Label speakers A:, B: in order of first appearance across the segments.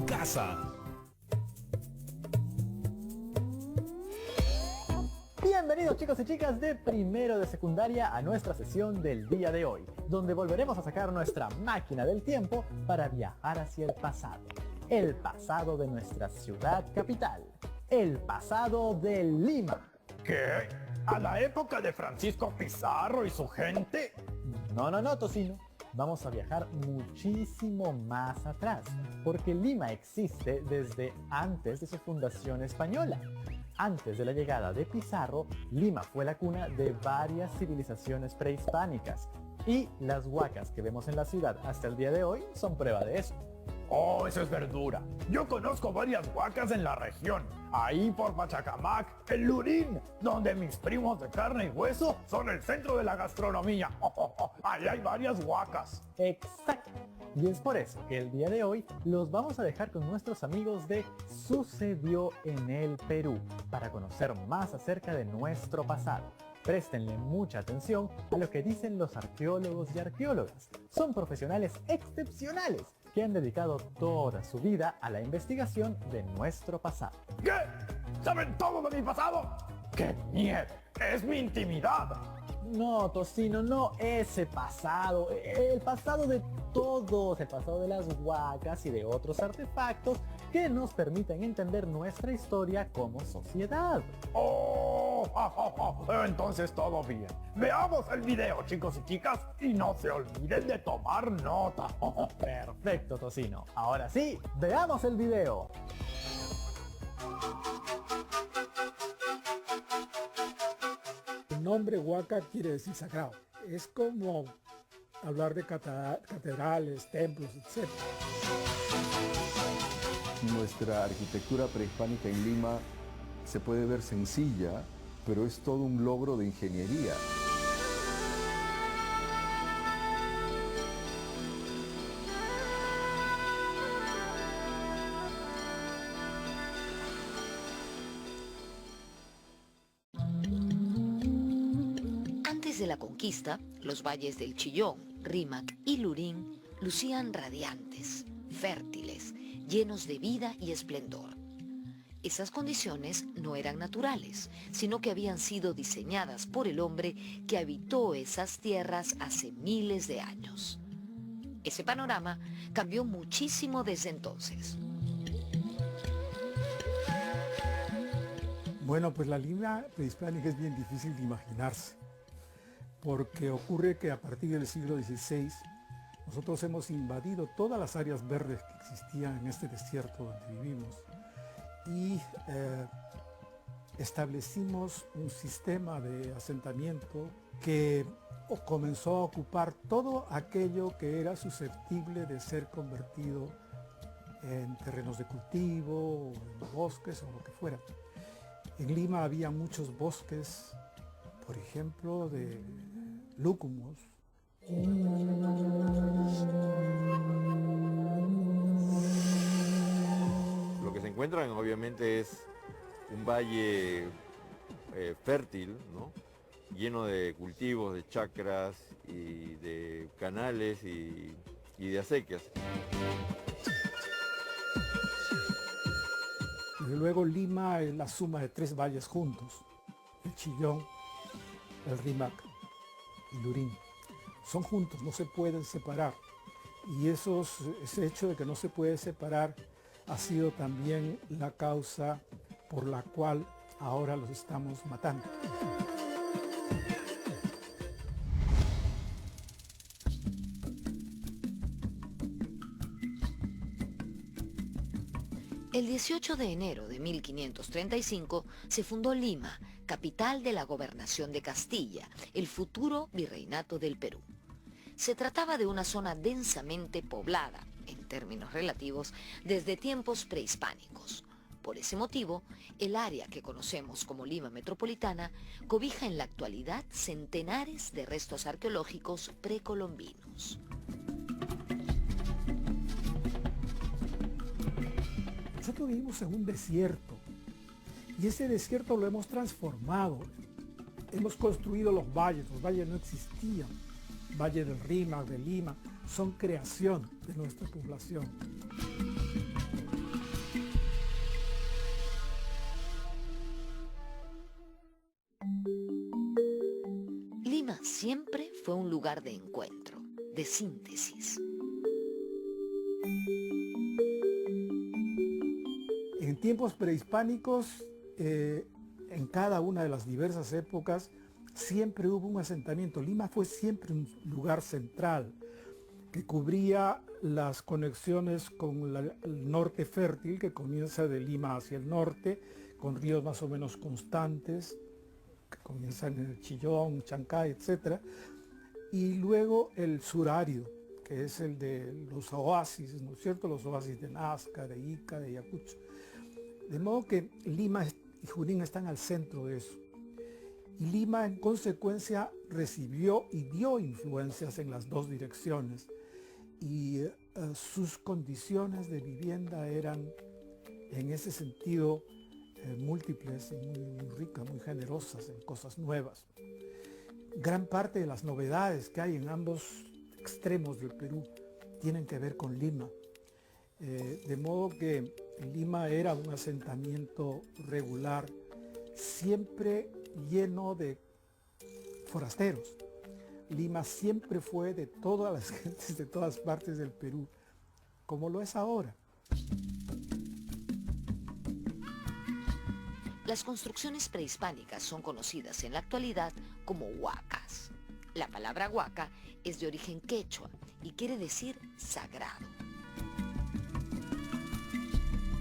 A: casa.
B: Bienvenidos chicos y chicas de primero de secundaria a nuestra sesión del día de hoy, donde volveremos a sacar nuestra máquina del tiempo para viajar hacia el pasado de nuestra ciudad capital, el pasado de Lima.
C: ¿Qué? ¿A la época de Francisco Pizarro y su gente?
B: No, Tocino. Vamos a viajar muchísimo más atrás, porque Lima existe desde antes de su fundación española. Antes de la llegada de Pizarro, Lima fue la cuna de varias civilizaciones prehispánicas, y las huacas que vemos en la ciudad hasta el día de hoy son prueba de eso.
C: Oh, eso es verdura. Yo conozco varias huacas en la región. Ahí por Pachacamac, el Lurín, donde mis primos de carne y hueso son el centro de la gastronomía. Ahí hay varias huacas.
B: Exacto. Y es por eso que el día de hoy los vamos a dejar con nuestros amigos de Sucedió en el Perú, para conocer más acerca de nuestro pasado. Préstenle mucha atención a lo que dicen los arqueólogos y arqueólogas. Son profesionales excepcionales que han dedicado toda su vida a la investigación de nuestro pasado.
C: ¿Qué? ¿Saben todo de mi pasado? ¡Qué miedo! ¡Es mi intimidad!
B: No, Tocino, no ese pasado. El pasado de todos, el pasado de las huacas y de otros artefactos que nos permiten entender nuestra historia como sociedad.
C: Entonces todo bien. Veamos el video, chicos y chicas, y no se olviden de tomar nota.
B: Perfecto, Tocino. Ahora sí, veamos el video.
D: El nombre Huaca quiere decir sagrado. Es como hablar de catedrales, templos, etc.
E: Nuestra arquitectura prehispánica en Lima se puede ver sencilla, pero es todo un logro de ingeniería.
F: Antes de la conquista, los valles del Chillón, Rímac y Lurín lucían radiantes, fértiles, llenos de vida y esplendor. Esas condiciones no eran naturales, sino que habían sido diseñadas por el hombre que habitó esas tierras hace miles de años. Ese panorama cambió muchísimo desde entonces.
D: Bueno, pues la Lima prehispánica es bien difícil de imaginarse, porque ocurre que a partir del siglo XVI nosotros hemos invadido todas las áreas verdes que existían en este desierto donde vivimos y establecimos un sistema de asentamiento que comenzó a ocupar todo aquello que era susceptible de ser convertido en terrenos de cultivo, o en bosques o lo que fuera. En Lima había muchos bosques, por ejemplo, de lúcumos.
G: Lo que se encuentran obviamente es un valle fértil, ¿no? Lleno de cultivos, de chacras y de canales y de acequias.
D: Desde luego Lima es la suma de tres valles juntos, el Chillón, el Rímac y Lurín. Son juntos, no se pueden separar. Y ese hecho de que no se puede separar ha sido también la causa por la cual ahora los estamos matando.
F: El 18 de enero de 1535 se fundó Lima, capital de la gobernación de Castilla, el futuro virreinato del Perú. Se trataba de una zona densamente poblada, en términos relativos, desde tiempos prehispánicos. Por ese motivo, el área que conocemos como Lima Metropolitana cobija en la actualidad centenares de restos arqueológicos precolombinos.
D: Nosotros vivimos en un desierto y ese desierto lo hemos transformado. Hemos construido los valles no existían. Valle del Rímac, de Lima, son creación de nuestra población.
F: Lima siempre fue un lugar de encuentro, de síntesis.
D: En tiempos prehispánicos, en cada una de las diversas épocas, siempre hubo un asentamiento. Lima fue siempre un lugar central que cubría las conexiones con el norte fértil, que comienza de Lima hacia el norte, con ríos más o menos constantes, que comienzan en el Chillón, Chancay, etc. Y luego el sur árido, que es el de los oasis, ¿no es cierto? Los oasis de Nazca, de Ica, de Ayacucho. De modo que Lima y Junín están al centro de eso. Y Lima, en consecuencia, recibió y dio influencias en las dos direcciones. Y sus condiciones de vivienda eran, en ese sentido, múltiples y muy ricas, muy generosas en cosas nuevas. Gran parte de las novedades que hay en ambos extremos del Perú tienen que ver con Lima. De modo que Lima era un asentamiento regular, siempre lleno de forasteros. Lima siempre fue de todas las gentes de todas partes del Perú, como lo es ahora.
F: Las construcciones prehispánicas son conocidas en la actualidad como huacas. La palabra huaca es de origen quechua y quiere decir sagrado.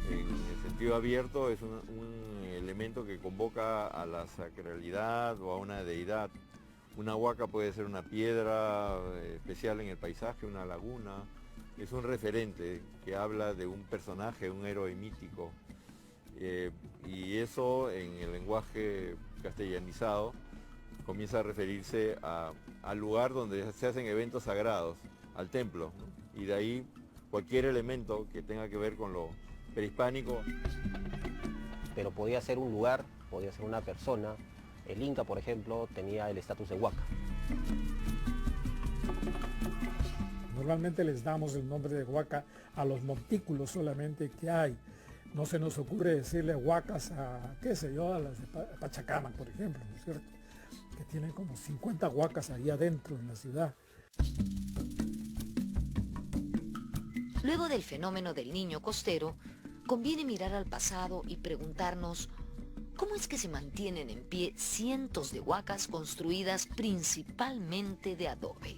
G: En el sentido abierto es un elemento que convoca a la sacralidad o a una deidad. Una huaca puede ser una piedra especial en el paisaje, una laguna. Es un referente que habla de un personaje, un héroe mítico. Y eso en el lenguaje castellanizado comienza a referirse al lugar donde se hacen eventos sagrados, al templo, ¿no? Y de ahí cualquier elemento que tenga que ver con lo prehispánico.
A: Pero podía ser un lugar, podía ser una persona. El Inca, por ejemplo, tenía el estatus de huaca.
D: Normalmente les damos el nombre de huaca a los montículos solamente que hay. No se nos ocurre decirle huacas a, qué sé yo, a las de Pachacamac, por ejemplo, ¿no es cierto? Que tienen como 50 huacas ahí adentro en la ciudad.
F: Luego del fenómeno del niño costero, conviene mirar al pasado y preguntarnos ¿cómo es que se mantienen en pie cientos de huacas construidas principalmente de adobe?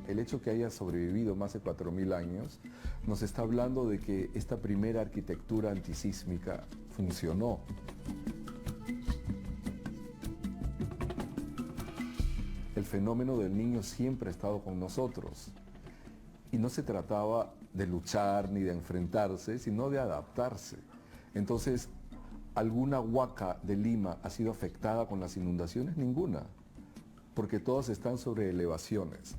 E: El hecho que haya sobrevivido más de 4.000 años nos está hablando de que esta primera arquitectura antisísmica funcionó. El fenómeno del niño siempre ha estado con nosotros. Y no se trataba de luchar ni de enfrentarse, sino de adaptarse. Entonces, ¿alguna huaca de Lima ha sido afectada con las inundaciones? Ninguna, porque todas están sobre elevaciones.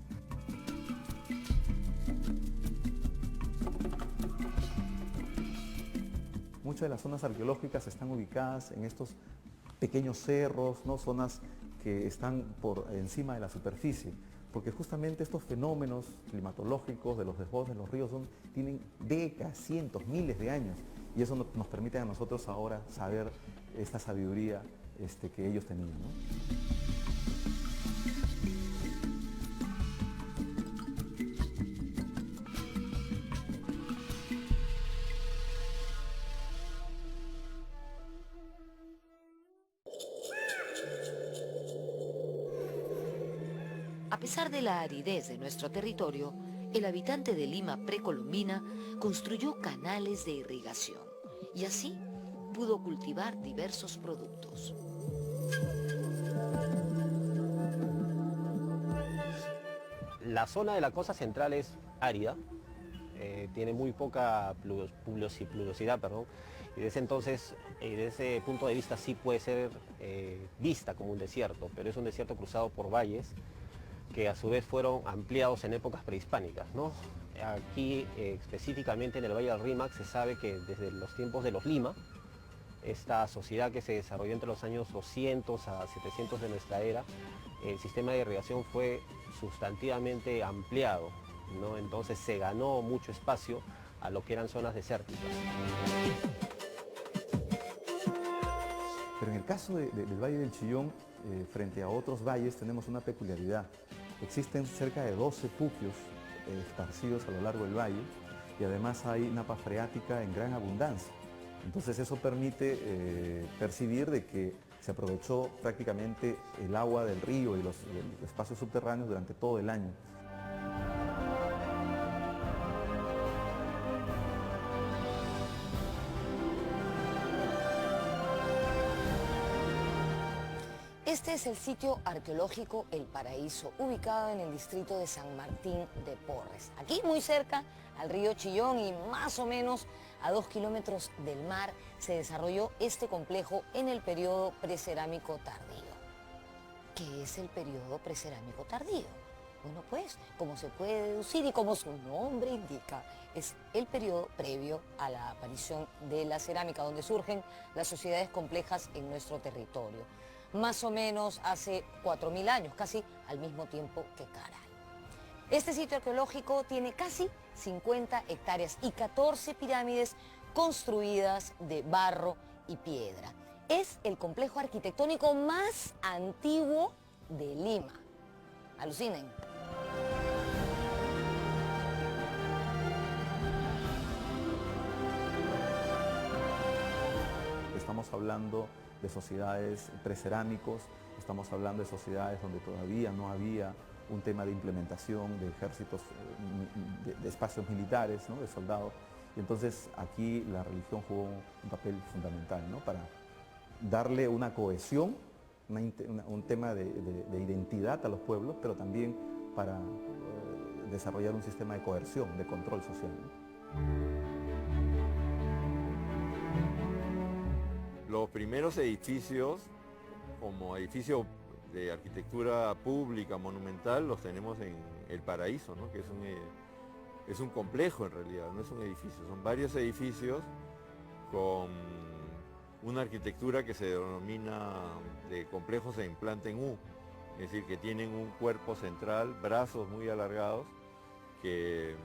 H: Muchas de las zonas arqueológicas están ubicadas en estos pequeños cerros, ¿no? Zonas que están por encima de la superficie, porque justamente estos fenómenos climatológicos de los desbordes de los ríos tienen décadas, cientos, miles de años, y eso nos permite a nosotros ahora saber esta sabiduría que ellos tenían, ¿no?
F: A pesar de la aridez de nuestro territorio, el habitante de Lima precolombina construyó canales de irrigación y así pudo cultivar diversos productos.
A: La zona de la costa central es árida, tiene muy poca pluviosidad, y desde entonces, desde ese punto de vista sí puede ser vista como un desierto, pero es un desierto cruzado por valles que a su vez fueron ampliados en épocas prehispánicas, ¿no? Aquí específicamente en el Valle del Rímac se sabe que desde los tiempos de los Lima, esta sociedad que se desarrolló entre los años 200 a 700 de nuestra era, el sistema de irrigación fue sustantivamente ampliado, ¿no? Entonces se ganó mucho espacio a lo que eran zonas desérticas.
H: Pero en el caso del Valle del Chillón, frente a otros valles, tenemos una peculiaridad. Existen cerca de 12 puquios esparcidos a lo largo del valle y además hay napa freática en gran abundancia. Entonces eso permite percibir de que se aprovechó prácticamente el agua del río y los espacios subterráneos durante todo el año.
F: Este es el sitio arqueológico El Paraíso, ubicado en el distrito de San Martín de Porres. Aquí muy cerca al río Chillón y más o menos a 2 kilómetros del mar se desarrolló este complejo en el periodo precerámico tardío. ¿Qué es el periodo precerámico tardío? Bueno, pues, como se puede deducir y como su nombre indica, es el periodo previo a la aparición de la cerámica, donde surgen las sociedades complejas en nuestro territorio. Más o menos hace 4.000 años, casi al mismo tiempo que Caral. Este sitio arqueológico tiene casi 50 hectáreas y 14 pirámides construidas de barro y piedra. Es el complejo arquitectónico más antiguo de Lima. Alucinen.
H: Estamos hablando de sociedades precerámicos, estamos hablando de sociedades donde todavía no había un tema de implementación de ejércitos, de espacios militares, ¿no? De soldados. Y entonces aquí la religión jugó un papel fundamental, ¿no? Para darle una cohesión, un tema de identidad a los pueblos, pero también para desarrollar un sistema de coerción, de control social, ¿no?
G: Los primeros edificios, como edificio de arquitectura pública, monumental, los tenemos en El Paraíso, ¿no? Que es un complejo en realidad, no es un edificio, son varios edificios con una arquitectura que se denomina de complejos en planta en U, es decir, que tienen un cuerpo central, brazos muy alargados, que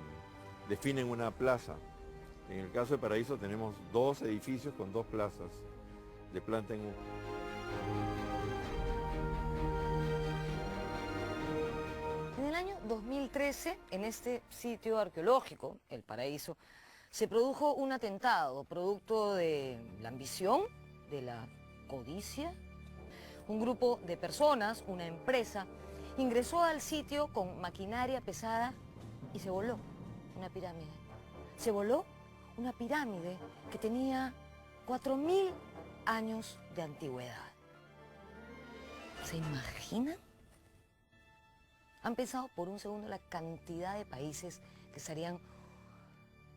G: definen una plaza. En el caso de Paraíso tenemos 2 edificios con 2 plazas de planta en U.
F: En el año 2013, en este sitio arqueológico, El Paraíso, se produjo un atentado producto de la ambición, de la codicia. Un grupo de personas, una empresa, ingresó al sitio con maquinaria pesada y se voló una pirámide. Se voló una pirámide que tenía 4.000 años de antigüedad. ¿Se imaginan? ¿Han pensado por un segundo la cantidad de países que estarían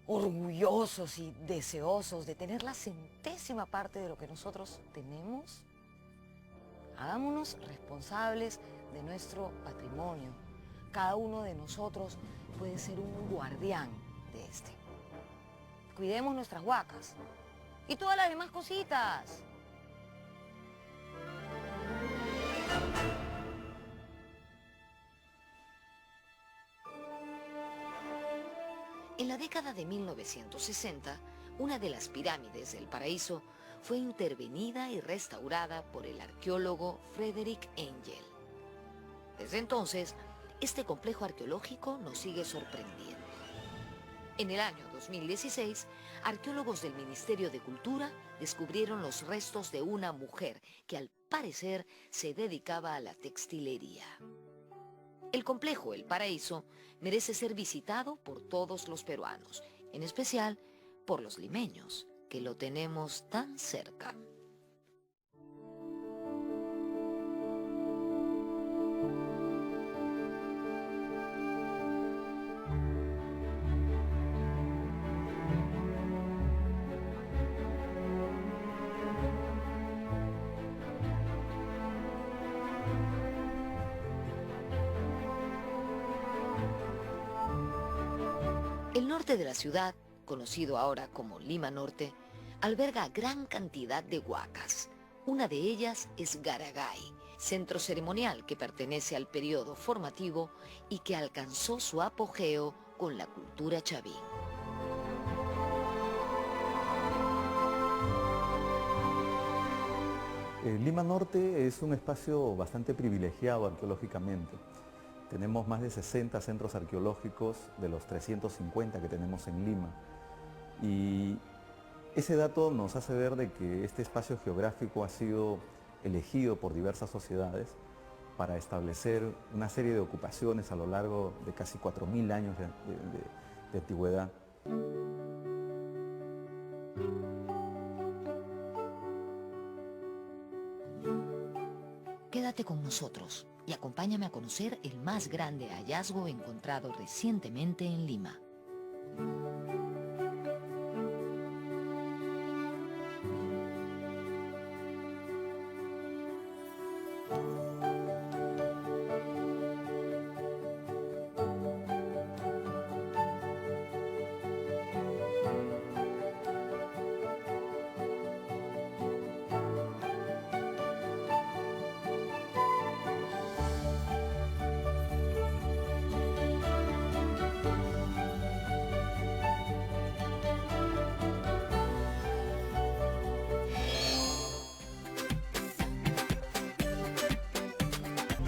F: orgullosos y deseosos de tener la centésima parte de lo que nosotros tenemos? Hagámonos responsables de nuestro patrimonio. Cada uno de nosotros puede ser un guardián de este. Cuidemos nuestras huacas y todas las demás cositas. En la década de 1960, una de las pirámides del Paraíso fue intervenida y restaurada por el arqueólogo Frederick Engel. Desde entonces, este complejo arqueológico nos sigue sorprendiendo. En el año 2016, arqueólogos del Ministerio de Cultura descubrieron los restos de una mujer que al parecer se dedicaba a la textilería. El complejo El Paraíso merece ser visitado por todos los peruanos, en especial por los limeños, que lo tenemos tan cerca. El norte de la ciudad, conocido ahora como Lima Norte, alberga gran cantidad de huacas. Una de ellas es Garagay, centro ceremonial que pertenece al periodo formativo y que alcanzó su apogeo con la cultura chaví.
H: Lima Norte es un espacio bastante privilegiado arqueológicamente. Tenemos más de 60 centros arqueológicos de los 350 que tenemos en Lima. Y ese dato nos hace ver de que este espacio geográfico ha sido elegido por diversas sociedades para establecer una serie de ocupaciones a lo largo de casi 4000 años de antigüedad.
F: Quédate con nosotros y acompáñame a conocer el más grande hallazgo encontrado recientemente en Lima.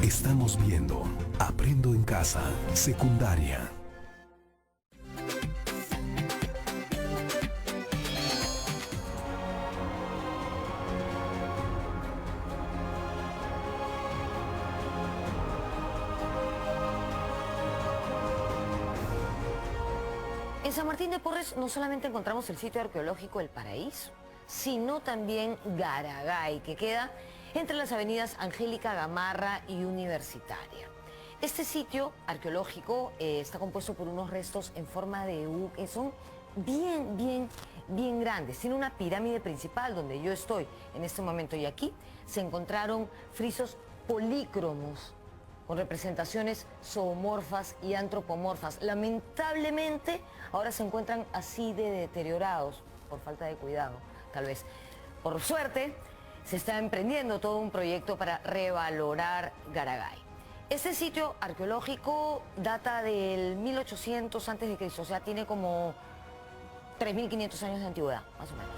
I: Estamos viendo Aprendo en Casa, secundaria.
F: En San Martín de Porres no solamente encontramos el sitio arqueológico El Paraíso, sino también Garagay, que queda entre las avenidas Angélica Gamarra y Universitaria. Este sitio arqueológico está compuesto por unos restos en forma de U que son bien grandes. Tiene una pirámide principal donde yo estoy en este momento, y aquí se encontraron frisos polícromos con representaciones zoomorfas y antropomorfas. Lamentablemente ahora se encuentran así de deteriorados por falta de cuidado, tal vez. Por suerte, se está emprendiendo todo un proyecto para revalorar Garagay. Este sitio arqueológico data del 1800 a.C., o sea, tiene como 3.500 años de antigüedad, más o menos.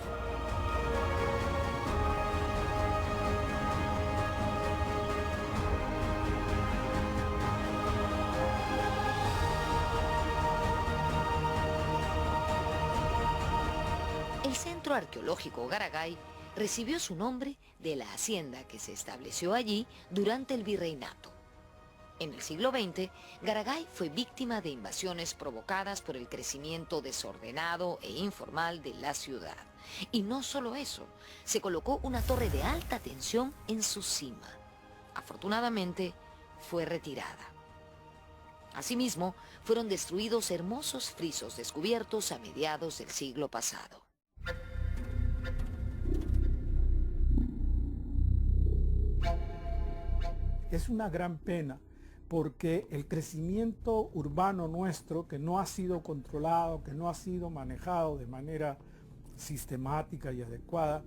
F: El Centro Arqueológico Garagay recibió su nombre de la hacienda que se estableció allí durante el virreinato. En el siglo XX, Garagay fue víctima de invasiones provocadas por el crecimiento desordenado e informal de la ciudad. Y no solo eso, se colocó una torre de alta tensión en su cima. Afortunadamente, fue retirada. Asimismo, fueron destruidos hermosos frisos descubiertos a mediados del siglo pasado.
D: Es una gran pena porque el crecimiento urbano nuestro, que no ha sido controlado, que no ha sido manejado de manera sistemática y adecuada,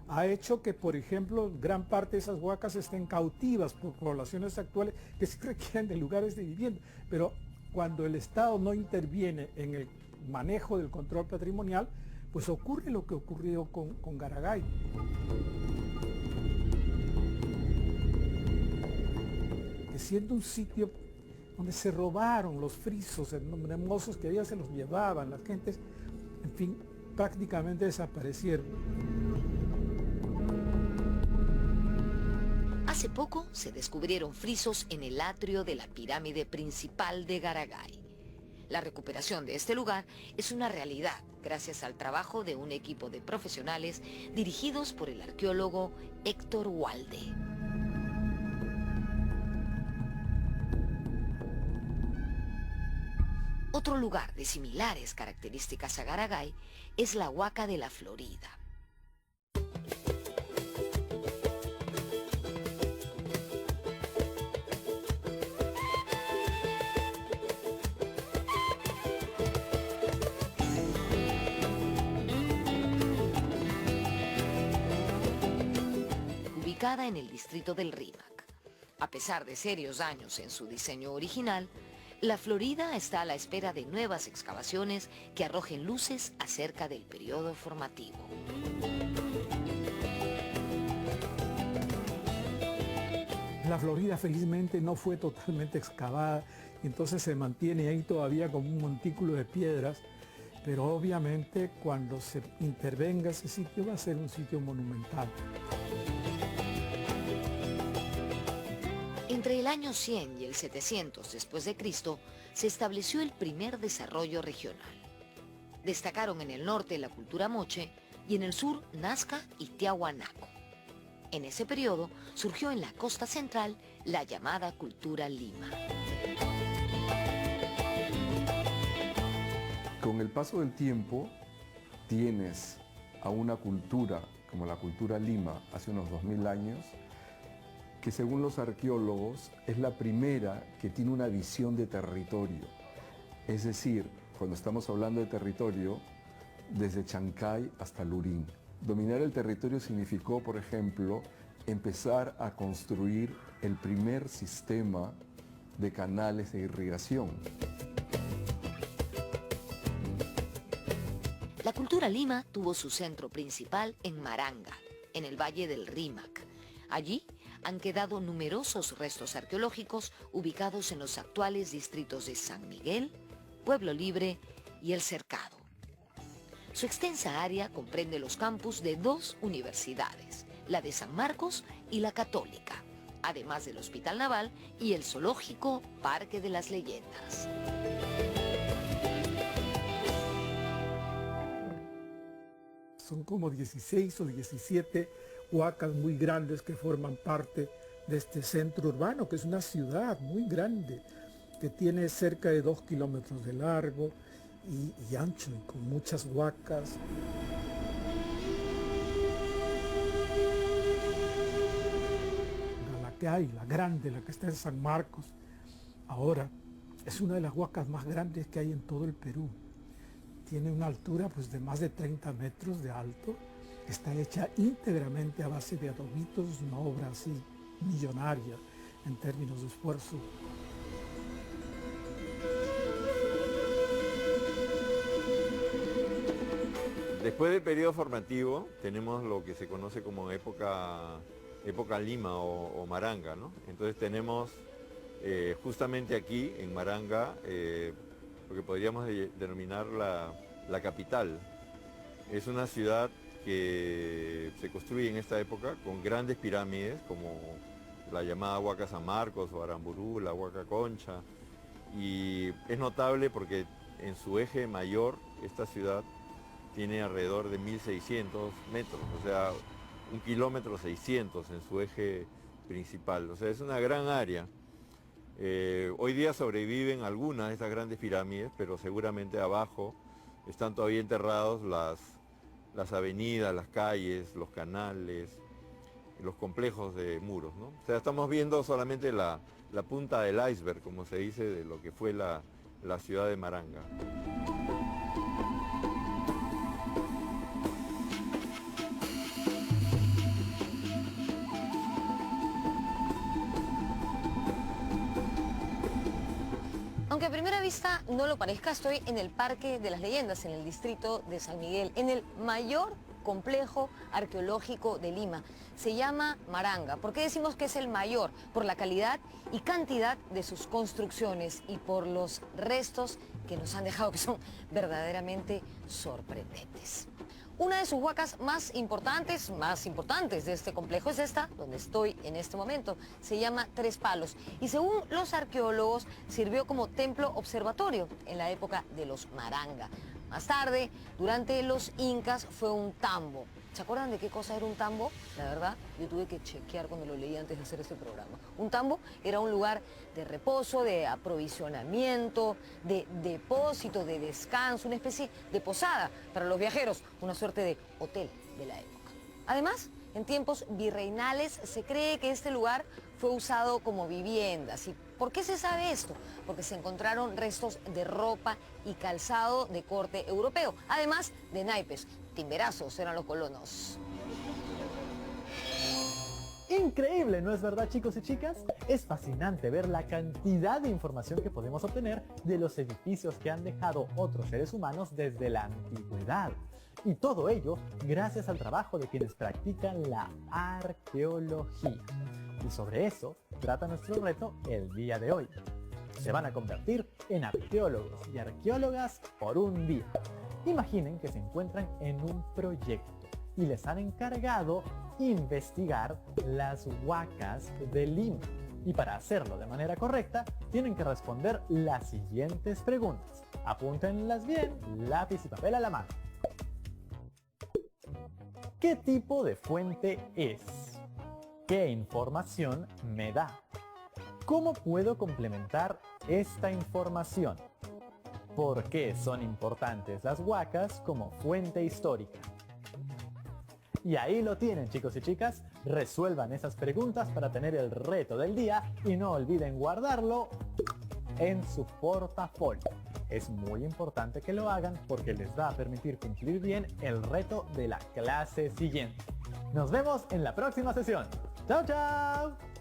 D: ha hecho que, por ejemplo, gran parte de esas huacas estén cautivas por poblaciones actuales que sí requieren de lugares de vivienda. Pero cuando el Estado no interviene en el manejo del control patrimonial, pues ocurre lo que ocurrió con Garagay. Que siendo un sitio donde se robaron los frisos hermosos que había, se los llevaban, las gentes, en fin, prácticamente desaparecieron.
F: Hace poco se descubrieron frisos en el atrio de la pirámide principal de Garagay. La recuperación de este lugar es una realidad gracias al trabajo de un equipo de profesionales dirigidos por el arqueólogo Héctor Walde. Otro lugar de similares características a Garagay es la Huaca de la Florida. Ubicada en el distrito del Rímac. A pesar de serios daños en su diseño original, la Florida está a la espera de nuevas excavaciones que arrojen luces acerca del periodo formativo.
D: La Florida felizmente no fue totalmente excavada, entonces se mantiene ahí todavía como un montículo de piedras, pero obviamente cuando se intervenga ese sitio va a ser un sitio monumental.
F: Entre el año 100 y el 700 después de Cristo se estableció el primer desarrollo regional. Destacaron en el norte la cultura moche y en el sur Nazca y Tiahuanaco. En ese periodo surgió en la costa central la llamada cultura Lima.
E: Con el paso del tiempo tienes a una cultura como la cultura Lima hace unos 2000 años, que según los arqueólogos es la primera que tiene una visión de territorio. Es decir, cuando estamos hablando de territorio, desde Chancay hasta Lurín. Dominar el territorio significó, por ejemplo, empezar a construir el primer sistema de canales de irrigación.
F: La cultura Lima tuvo su centro principal en Maranga, en el valle del Rímac. Allí han quedado numerosos restos arqueológicos ubicados en los actuales distritos de San Miguel, Pueblo Libre y El Cercado. Su extensa área comprende los campus de 2 universidades, la de San Marcos y la Católica, además del Hospital Naval y el zoológico Parque de las Leyendas.
D: Son como 16 o 17 huacas muy grandes que forman parte de este centro urbano, que es una ciudad muy grande, que tiene cerca de 2 kilómetros de largo y ancho, y con muchas huacas. La que hay, la grande, la que está en San Marcos, ahora es una de las huacas más grandes que hay en todo el Perú. Tiene una altura pues, de más de 30 metros de alto. Está hecha íntegramente a base de adobitos, una obra así millonaria en términos de esfuerzo.
G: Después del periodo formativo tenemos lo que se conoce como época Lima o Maranga, ¿no? Entonces tenemos justamente aquí en Maranga lo que podríamos denominar la capital. Es una ciudad que se construye en esta época con grandes pirámides como la llamada Huaca San Marcos o Aramburú, la Huaca Concha, y es notable porque en su eje mayor esta ciudad tiene alrededor de 1.600 metros, o sea, 1,600 kilómetros en su eje principal, o sea, es una gran área. Hoy día sobreviven algunas de estas grandes pirámides, pero seguramente abajo están todavía enterrados las avenidas, las calles, los canales, los complejos de muros, ¿no? O sea, estamos viendo solamente la punta del iceberg, como se dice, de lo que fue la ciudad de Maranga.
J: Aunque a primera vista no lo parezca, estoy en el Parque de las Leyendas, en el distrito de San Miguel, en el mayor complejo arqueológico de Lima. Se llama Maranga. ¿Por qué decimos que es el mayor? Por la calidad y cantidad de sus construcciones y por los restos que nos han dejado, que son verdaderamente sorprendentes. Una de sus huacas más importantes de este complejo es esta, donde estoy en este momento. Se llama Tres Palos y según los arqueólogos sirvió como templo observatorio en la época de los Maranga. Más tarde, durante los incas, fue un tambo. ¿Se acuerdan de qué cosa era un tambo? La verdad, yo tuve que chequear cuando lo leí antes de hacer este programa. Un tambo era un lugar de reposo, de aprovisionamiento, de depósito, de descanso, una especie de posada para los viajeros, una suerte de hotel de la época. Además, en tiempos virreinales se cree que este lugar fue usado como viviendas. ¿Y por qué se sabe esto? Porque se encontraron restos de ropa y calzado de corte europeo, además de naipes. Timberazos eran los colonos.
B: Increíble, ¿no es verdad, chicos y chicas? Es fascinante ver la cantidad de información que podemos obtener de los edificios que han dejado otros seres humanos desde la antigüedad. Y todo ello gracias al trabajo de quienes practican la arqueología. Y sobre eso trata nuestro reto el día de hoy. Se van a convertir en arqueólogos y arqueólogas por un día. Imaginen que se encuentran en un proyecto y les han encargado investigar las huacas de Lima. Y para hacerlo de manera correcta, tienen que responder las siguientes preguntas. Apúntenlas bien, lápiz y papel a la mano. ¿Qué tipo de fuente es? ¿Qué información me da? ¿Cómo puedo complementar esta información? ¿Por qué son importantes las huacas como fuente histórica? Y ahí lo tienen, chicos y chicas. Resuelvan esas preguntas para tener el reto del día y no olviden guardarlo en su portafolio. Es muy importante que lo hagan porque les va a permitir cumplir bien el reto de la clase siguiente. Nos vemos en la próxima sesión. ¡Chao, chao!